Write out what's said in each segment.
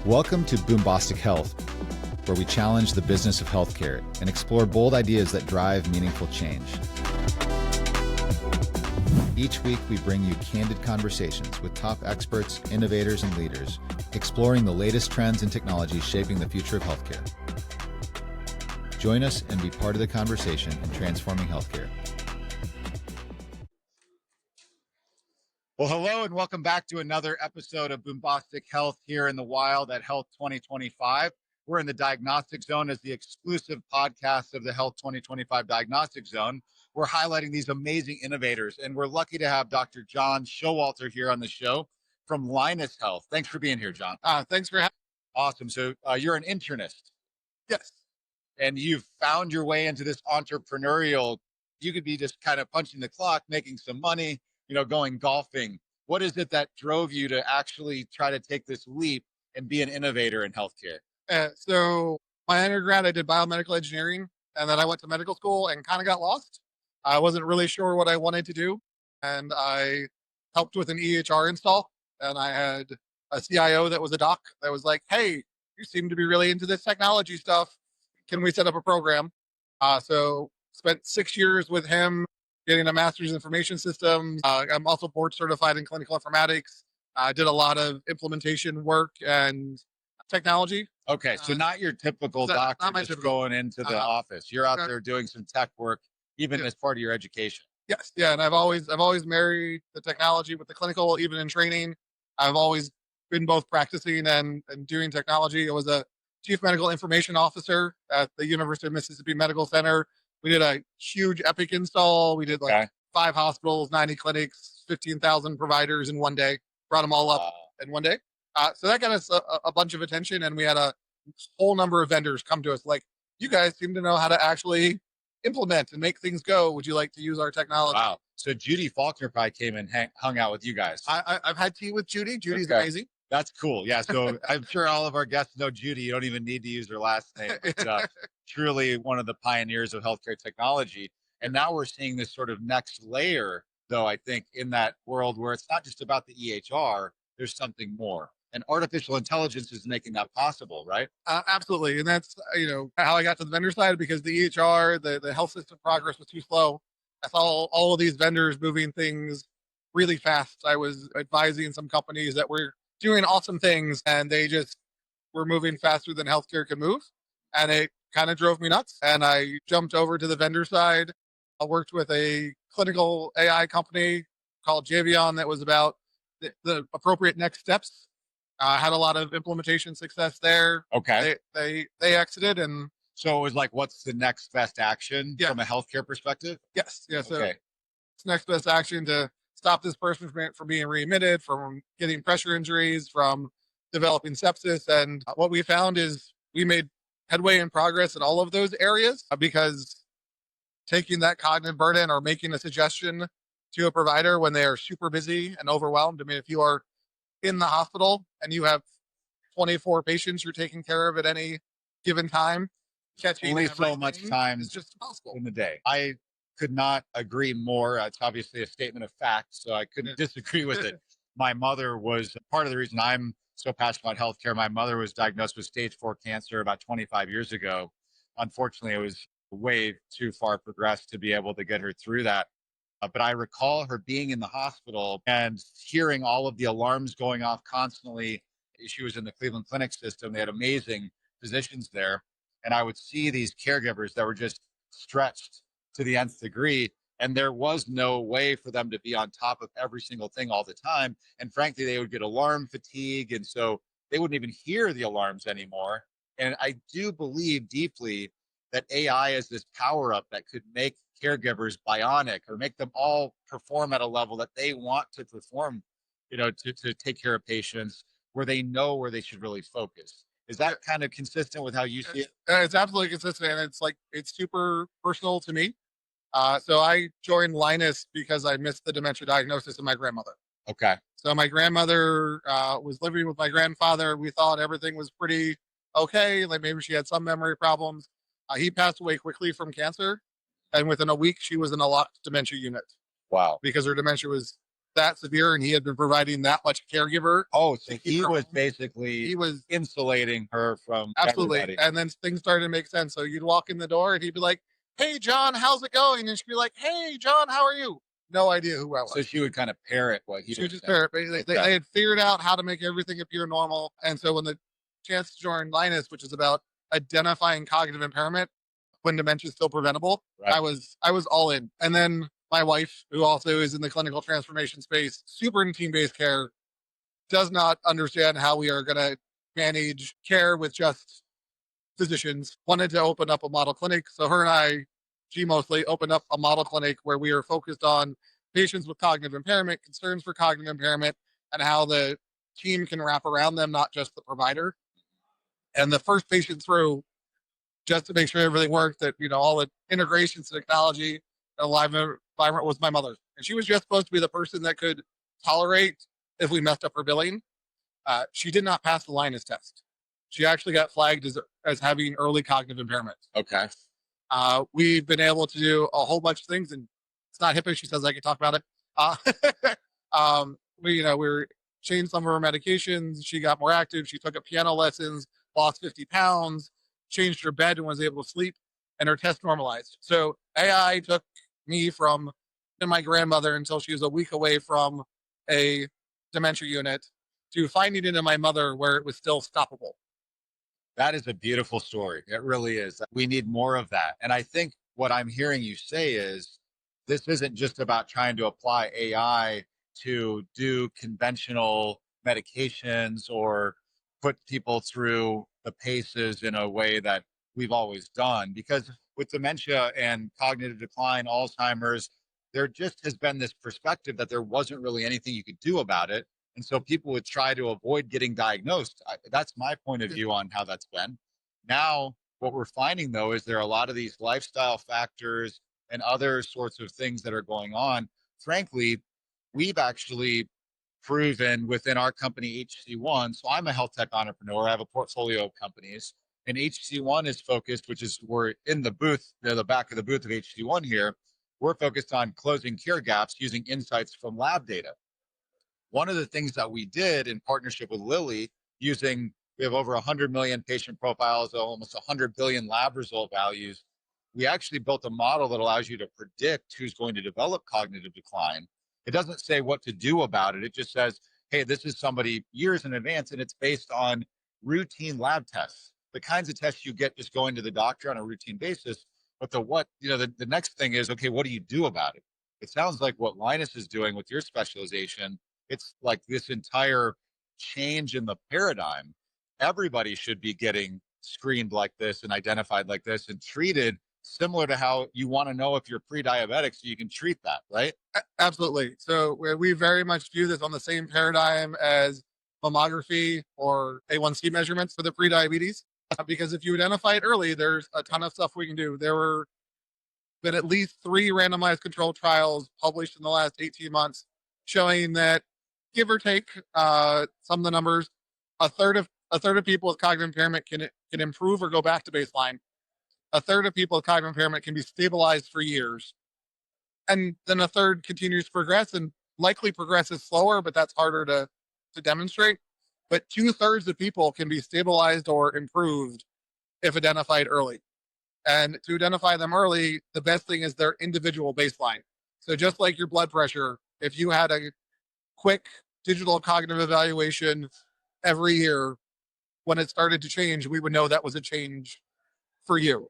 Welcome to Boombostic Health, where we challenge the business of healthcare and explore bold ideas that drive meaningful change. Each week, we bring you candid conversations with top experts, innovators, and leaders, exploring the latest trends and technologies shaping the future of healthcare. Join us and be part of the conversation in transforming healthcare. Well, hello and welcome back to another episode of Boombostic Health here in the wild at Health 2025. We're in the Diagnostic Zone as the exclusive podcast of the Health 2025 Diagnostic Zone. We're highlighting these amazing innovators, and we're lucky to have Dr. John Showalter here on the show from Linus Health. Thanks for being here, John. Thanks for having me. Awesome. So you're an internist. Yes. And you've found your way into this entrepreneurial, you could be just kind of punching the clock, making some money, going golfing. What is it that drove you to actually try to take this leap and be an innovator in healthcare? So my undergrad, I did biomedical engineering, and then I went to medical school and kind of got lost. I wasn't really sure what I wanted to do, and I helped with an EHR install, and I had a CIO that was a doc that was like, "Hey, you seem to be really into this technology stuff. Can we set up a program?" So spent 6 years with him, getting a master's in information systems. I'm also board certified in clinical informatics. I did a lot of implementation work and technology. Okay, so not your typical doctor just going into the office. You're out there doing some tech work, even as part of your education. Yes, yeah, and I've always married the technology with the clinical, even in training. I've always been both practicing and doing technology. I was a chief medical information officer at the University of Mississippi Medical Center. We did a huge Epic install. We did 5 hospitals, 90 clinics, 15,000 providers in one day. Brought them all up in one day. So that got us a bunch of attention, and we had a whole number of vendors come to us like, "You guys seem to know how to actually implement and make things go. Would you like to use our technology?" Wow. So Judy Faulkner probably came and hung out with you guys. I've had tea with Judy. Judy's amazing. That's cool. Yeah. So I'm sure all of our guests know Judy. You don't even need to use her last name. But, truly one of the pioneers of healthcare technology. And now we're seeing this sort of next layer, though, I think, in that world where it's not just about the EHR, there's something more. And artificial intelligence is making that possible, right? Absolutely. And that's, how I got to the vendor side, because the EHR, the health system progress was too slow. I saw all of these vendors moving things really fast. I was advising some companies that were doing awesome things, and they just were moving faster than healthcare could move. And it kind of drove me nuts. And I jumped over to the vendor side. I worked with a clinical AI company called Javion that was about the appropriate next steps. Had a lot of implementation success there. Okay. They exited, and so it was like, what's the next best action from a healthcare perspective? Yes. Yeah. So it's next best action to stop this person from being readmitted, from getting pressure injuries, from developing sepsis. And what we found is we made headway and progress in all of those areas, because taking that cognitive burden or making a suggestion to a provider when they are super busy and overwhelmed. I mean, if you are in the hospital and you have 24 patients you're taking care of at any given time, catching only so much time is just impossible in the day. I could not agree more. It's obviously a statement of fact, so I couldn't disagree with it. My mother was part of the reason I'm so passionate about healthcare. My mother was diagnosed with stage 4 cancer about 25 years ago. Unfortunately, it was way too far progressed to be able to get her through that. But I recall her being in the hospital and hearing all of the alarms going off constantly. She was in the Cleveland Clinic system. They had amazing physicians there. And I would see these caregivers that were just stretched to the nth degree. And there was no way for them to be on top of every single thing all the time. And frankly, they would get alarm fatigue. And so they wouldn't even hear the alarms anymore. And I do believe deeply that AI is this power up that could make caregivers bionic, or make them all perform at a level that they want to perform, to take care of patients, where they know where they should really focus. Is that kind of consistent with how you see it? It's absolutely consistent. And it's super personal to me. So I joined Linus because I missed the dementia diagnosis of my grandmother. Okay. So my grandmother was living with my grandfather. We thought everything was pretty okay. Like maybe she had some memory problems. He passed away quickly from cancer. And within a week, she was in a locked dementia unit. Wow. Because her dementia was that severe, and he had been providing that much caregiver. Oh, so To keep he her was home. basically He was insulating her from absolutely, everybody. and then things started to make sense. So you'd walk in the door, and he'd be like, "Hey, John, how's it going?" And she'd be like, "Hey, John, how are you?" No idea who I So was. she would kind of parrot what he She was was just saying. parrot. They Okay. had figured out how to make everything appear normal, and so when the chance to join Linus, which is about identifying cognitive impairment when dementia is still preventable, Right. I was all in. And then my wife, who also is in the clinical transformation space, super in team based care, does not understand how we are going to manage care with just physicians. Wanted to open up a model clinic, so her and I, she mostly opened up a model clinic where we are focused on patients with cognitive impairment, concerns for cognitive impairment, and how the team can wrap around them, not just the provider. And the first patient through, just to make sure everything worked, that all the integrations, technology, and live environment, was my mother, and she was just supposed to be the person that could tolerate if we messed up her billing. She did not pass the Linus test. She actually got flagged as having early cognitive impairment. Okay. We've been able to do a whole bunch of things, and it's not HIPAA. She says I can talk about it. Uh, we changed some of her medications. She got more active. She took up piano lessons, lost 50 pounds, changed her bed, and was able to sleep, and her test normalized. So AI took me from my grandmother until she was a week away from a dementia unit to finding it in my mother where it was still stoppable. That is a beautiful story. It really is. We need more of that. And I think what I'm hearing you say is this isn't just about trying to apply AI to do conventional medications or put people through the paces in a way that we've always done. Because with dementia and cognitive decline, Alzheimer's, there just has been this perspective that there wasn't really anything you could do about it, and so people would try to avoid getting diagnosed. That's my point of view on how that's been. Now, what we're finding though is there are a lot of these lifestyle factors and other sorts of things that are going on. Frankly, we've actually proven within our company HC1. So I'm a health tech entrepreneur. I have a portfolio of companies, and HC1 is focused, which is we're in the booth, the back of the booth of HC1 here. We're focused on closing care gaps using insights from lab data. One of the things that we did in partnership with Lilly, using we have over 100 million patient profiles, almost 100 billion lab result values. We actually built a model that allows you to predict who's going to develop cognitive decline. It doesn't say what to do about it. It just says, hey, this is somebody years in advance, and it's based on routine lab tests, the kinds of tests you get just going to the doctor on a routine basis. But the next thing is, okay, what do you do about it? It sounds like what Linus is doing with your specialization, it's like this entire change in the paradigm. Everybody should be getting screened like this and identified like this and treated similar to how you want to know if you're pre-diabetic so you can treat that, right? Absolutely. So we very much view this on the same paradigm as mammography or A1C measurements for the pre-diabetes. Because if you identify it early, there's a ton of stuff we can do. There were been at least 3 randomized controlled trials published in the last 18 months showing that, give or take some of the numbers, a third of people with cognitive impairment can improve or go back to baseline. A third of people with cognitive impairment can be stabilized for years, and then a third continues to progress and likely progresses slower, but that's harder to demonstrate. But 2/3 of people can be stabilized or improved if identified early. And to identify them early, the best thing is their individual baseline. So just like your blood pressure, if you had a quick digital cognitive evaluation every year, when it started to change, we would know that was a change for you.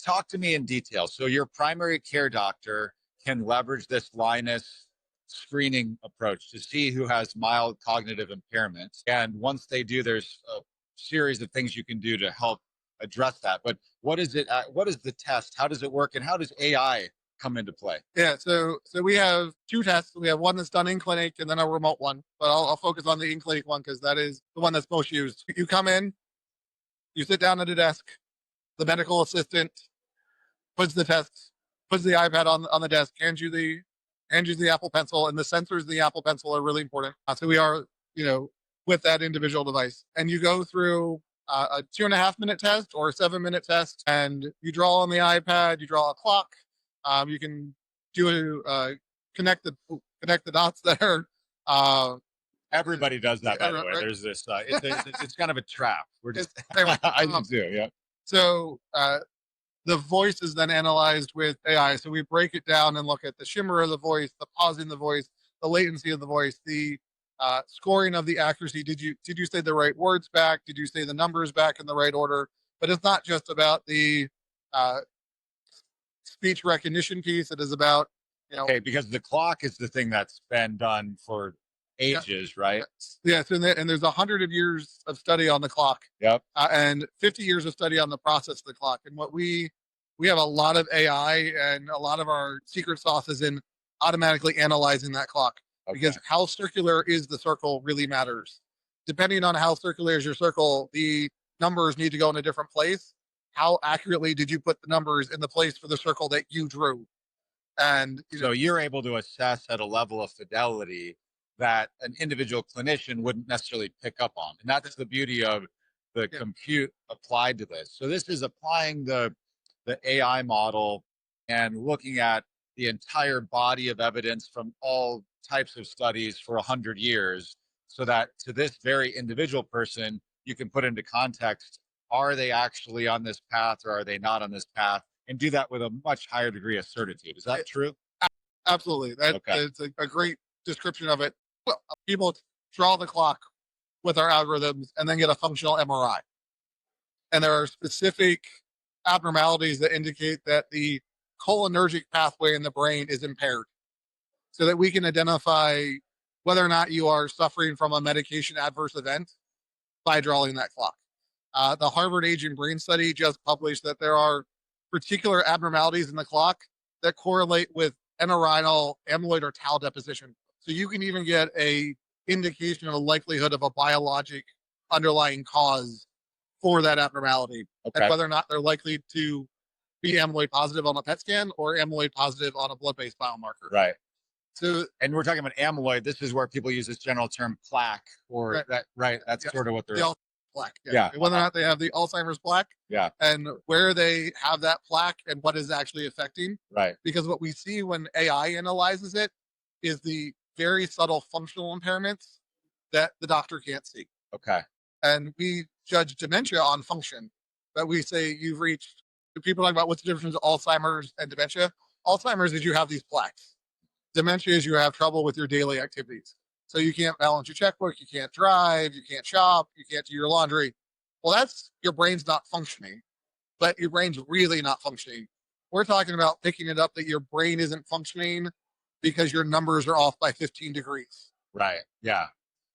Talk to me in detail. So your primary care doctor can leverage this Linus screening approach to see who has mild cognitive impairments. And once they do, there's a series of things you can do to help address that. But what is it? What is the test? How does it work? And how does AI come into play? Yeah, so we have 2 tests. We have one that's done in clinic and then a remote one. But I'll focus on the in clinic one because that is the one that's most used. You come in, you sit down at a desk, the medical assistant puts the test, puts the iPad on the desk, hands you the Apple Pencil, and the sensors in the Apple Pencil are really important. So we are, with that individual device, and you go through a 2.5 minute test or a 7 minute test, and you draw on the iPad, you draw a clock. You can do connect the connect the dots there. Uh, Everybody does that, by the way. right? There's this. It's kind of a trap. We're just. Anyway, I do. Yeah. so the voice is then analyzed with AI. So we break it down and look at the shimmer of the voice, the pause in the voice, the latency of the voice, the scoring of the accuracy. Did you say the right words back? Did you say the numbers back in the right order? But it's not just about the uh, speech recognition piece. It is about, Okay, because the clock is the thing that's been done for yeah, ages, right? yes, and there's 100 years of study on the clock, Yep. and 50 years of study on the process of the clock. And what we have a lot of AI, and a lot of our secret sauce is in automatically analyzing that clock, Okay. because how circular is the circle really matters. Depending on how circular is your circle, the numbers need to go in a different place. How accurately did you put the numbers in the place for the circle that you drew? And So you're able to assess at a level of fidelity that an individual clinician wouldn't necessarily pick up on. And that's the beauty of the yeah, compute applied to this. So this is applying the AI model and looking at the entire body of evidence from all types of studies for 100 years, so that to this very individual person, you can put into context, are they actually on this path or are they not on this path? And do that with a much higher degree of certitude. Is that true? absolutely. That Okay. it's a great description of it. Well, people draw the clock with our algorithms and then get a functional MRI. And there are specific abnormalities that indicate that the cholinergic pathway in the brain is impaired, so that we can identify whether or not you are suffering from a medication adverse event by drawing that clock. The Harvard Age and Brain Study just published that there are particular abnormalities in the clock that correlate with entorhinal amyloid or tau deposition. So you can even get a indication of a likelihood of a biologic underlying cause for that abnormality, and Okay. whether or not they're likely to be amyloid positive on a PET scan or amyloid positive on a blood-based biomarker. Right. So, And we're talking about amyloid. This is where people use this general term plaque, or right, that, right? That's yeah, sort of what the they're. plaque, yeah, Yeah. whether or not they have the Alzheimer's plaque, Yeah. and where they have that plaque and what is actually affecting. Right. Because what we see when AI analyzes it is the very subtle functional impairments that the doctor can't see. Okay. And we judge dementia on function. But we say you've reached. People talk about what's the difference of Alzheimer's and dementia. Alzheimer's is you have these plaques. Dementia is you have trouble with your daily activities. So you can't balance your checkbook, you can't drive, you can't shop, you can't do your laundry. Well, that's your brain's not functioning, but your brain's really not functioning. We're talking about picking it up that your brain isn't functioning because your numbers are off by 15 degrees. Right. Yeah.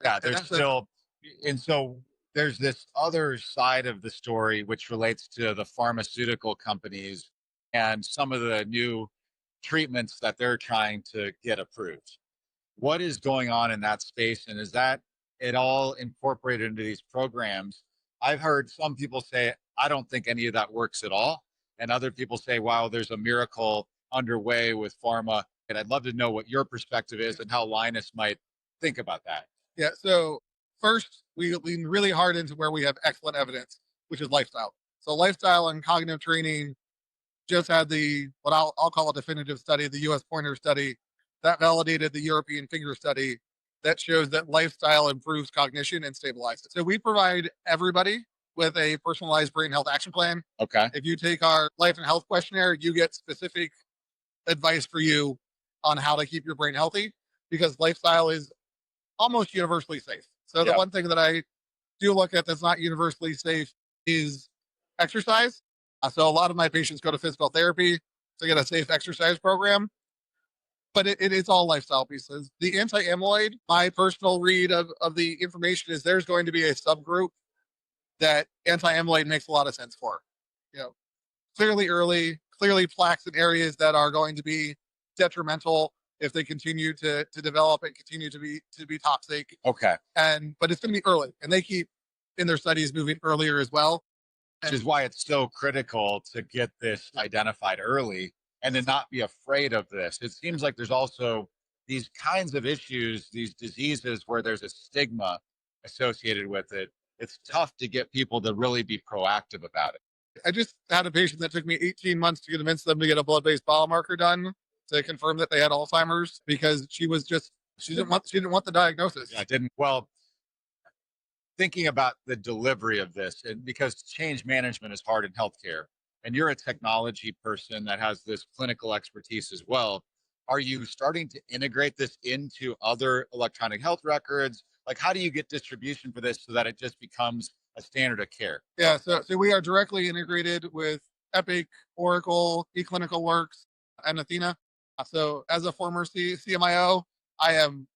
Yeah. And There's that's still, and so there's this other side of the story which relates to the pharmaceutical companies and some of the new treatments that they're trying to get approved. What is going on in that space, and is that at all incorporated into these programs? I've heard some people say, I don't think any of that works at all, and other people say, wow, there's a miracle underway with pharma. And I'd love to know what your perspective is and how Linus might think about that. Yeah. So first, we lean really hard into where we have excellent evidence, which is lifestyle. So lifestyle and cognitive training just had the what I'll call a definitive study, the U.S. Pointer study, that validated the European Finger study that shows that lifestyle improves cognition and stabilizes it. So we provide everybody with a personalized brain health action plan. Okay. If you take our life and health questionnaire, you get specific advice for you on how to keep your brain healthy, because lifestyle is almost universally safe. So the Yeah. one thing that I do look at that's not universally safe is exercise. So a lot of my patients go to physical therapy to get a safe exercise program, but it is all lifestyle pieces. The anti-amyloid, my personal read of the information is there's going to be a subgroup that anti-amyloid makes a lot of sense for. You know, clearly early, clearly plaques in areas that are going to be detrimental if they continue to develop and continue to be toxic. Okay. But it's going to be early, and they keep in their studies moving earlier as well. Which is why it's so critical to get this identified early and to not be afraid of this. It seems like there's also these kinds of issues, these diseases where there's a stigma associated with it. It's tough to get people to really be proactive about it. I just had a patient that took me 18 months to convince them to get a blood-based biomarker done. to confirm that they had Alzheimer's because she didn't want the diagnosis. I didn't. Well, thinking about the delivery of this, and because change management is hard in healthcare, and you're a technology person that has this clinical expertise as well, are you starting to integrate this into other electronic health records? Like, how do you get distribution for this so that it just becomes a standard of care? Yeah, so we are directly integrated with Epic, Oracle, eClinicalWorks, and Athena. So as a former CMIO, I am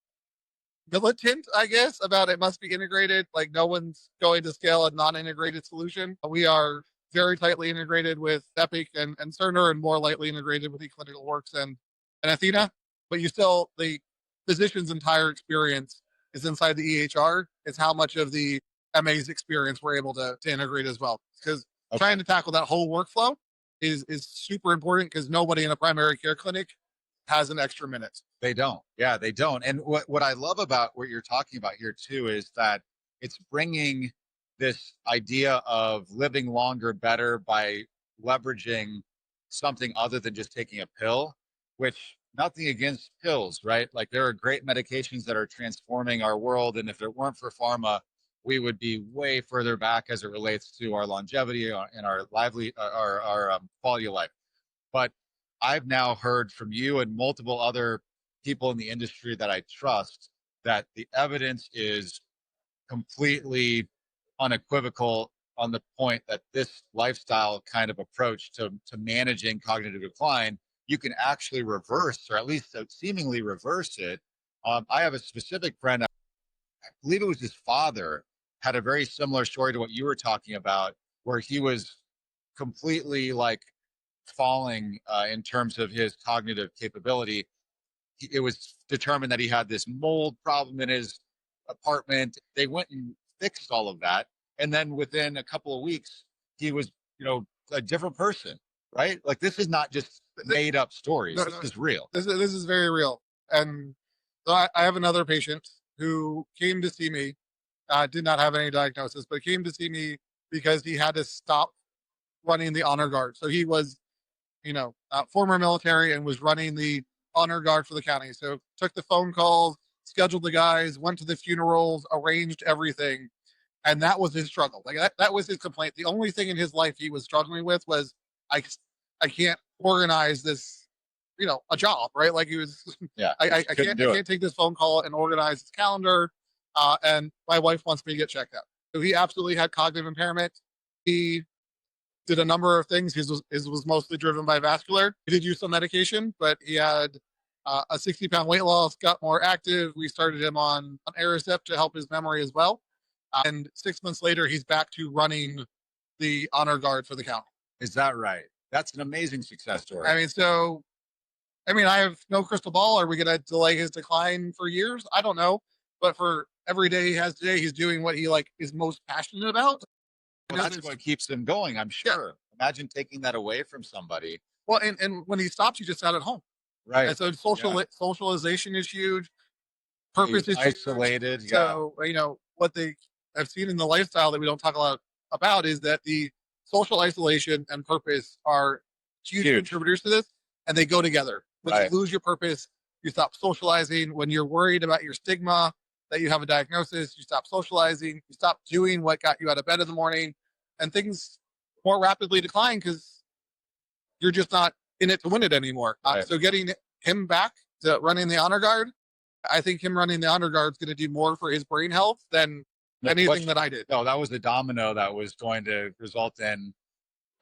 militant, I guess, about it must be integrated. Like no one's going to scale a non-integrated solution. We are very tightly integrated with Epic and Cerner, and more lightly integrated with eClinicalWorks and Athena. But you still, the physician's entire experience is inside the EHR. It's how much of the MA's experience we're able to integrate as well. Because trying to tackle that whole workflow is super important because nobody in a primary care clinic has an extra minute. They don't. Yeah, they don't. And what I love about what you're talking about here too is that it's bringing this idea of living longer better by leveraging something other than just taking a pill, which nothing against pills, right? Like there are great medications that are transforming our world. And if it weren't for pharma, we would be way further back as it relates to our longevity and our quality of life. But I've now heard from you and multiple other people in the industry that I trust that the evidence is completely unequivocal on the point that this lifestyle kind of approach to managing cognitive decline, you can actually reverse, or at least seemingly reverse it. I have a specific friend, I believe it was his father, had a very similar story to what you were talking about, where he was completely like falling in terms of his cognitive capability. It was determined that he had this mold problem in his apartment. They went and fixed all of that. And then within a couple of weeks, he was, a different person, right? Like this is not just made up stories. No, this is real. This is very real. And so I have another patient who came to see me, did not have any diagnosis, but came to see me because he had to stop running the honor guard. So he was, former military and was running the honor guard for the county. So took the phone calls, scheduled the guys, went to the funerals, arranged everything. And that was his struggle. Like that was his complaint. The only thing in his life he was struggling with was I can't organize this, a job, right? Like he was, Yeah, I can't take this phone call and organize his calendar. And my wife wants me to get checked out. So he absolutely had cognitive impairment. He did a number of things. His was mostly driven by vascular. He did use some medication, but he had a 60-pound weight loss, got more active. We started him on Aricept to help his memory as well. And 6 months later, he's back to running the honor guard for the county. Is that right? That's an amazing success story. I have no crystal ball. Are we going to delay his decline for years? I don't know. But for every day he has today, he's doing what he is most passionate about. Well, that's what keeps him going, I'm sure. Yeah. Imagine taking that away from somebody. Well, and when he stops, he just out at home. Right. And so socialization is huge. Purpose is isolated. Huge. So, what they have seen in the lifestyle that we don't talk a lot about is that the social isolation and purpose are huge contributors to this, and they go together. When you lose your purpose, you stop socializing. When you're worried about your stigma, that you have a diagnosis, you stop socializing, you stop doing what got you out of bed in the morning, and things more rapidly decline because you're just not in it to win it anymore. So getting him back to running the honor guard, I think him running the honor guard is going to do more for his brain health than anything that I did. No, that was a domino that was going to result in,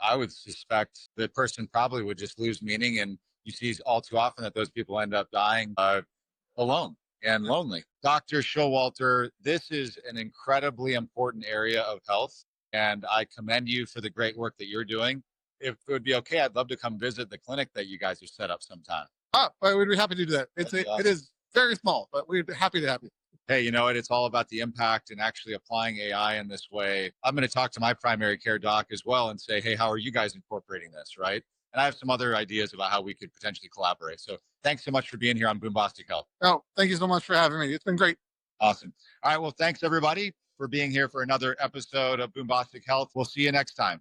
I would suspect the person probably would just lose meaning. And you see all too often that those people end up dying alone and lonely. Dr. Showalter, this is an incredibly important area of health, and I commend you for the great work that you're doing. If it would be okay, I'd love to come visit the clinic that you guys have set up sometime. We'd be happy to do that. It is very small, but we'd be happy to have you. Hey, it's all about the impact and actually applying AI in this way. I'm going to talk to my primary care doc as well and say, hey, how are you guys incorporating this, right? And I have some other ideas about how we could potentially collaborate. So thanks so much for being here on Boombostic Health. Oh, thank you so much for having me. It's been great. Awesome. All right. Well, thanks everybody for being here for another episode of Boombostic Health. We'll see you next time.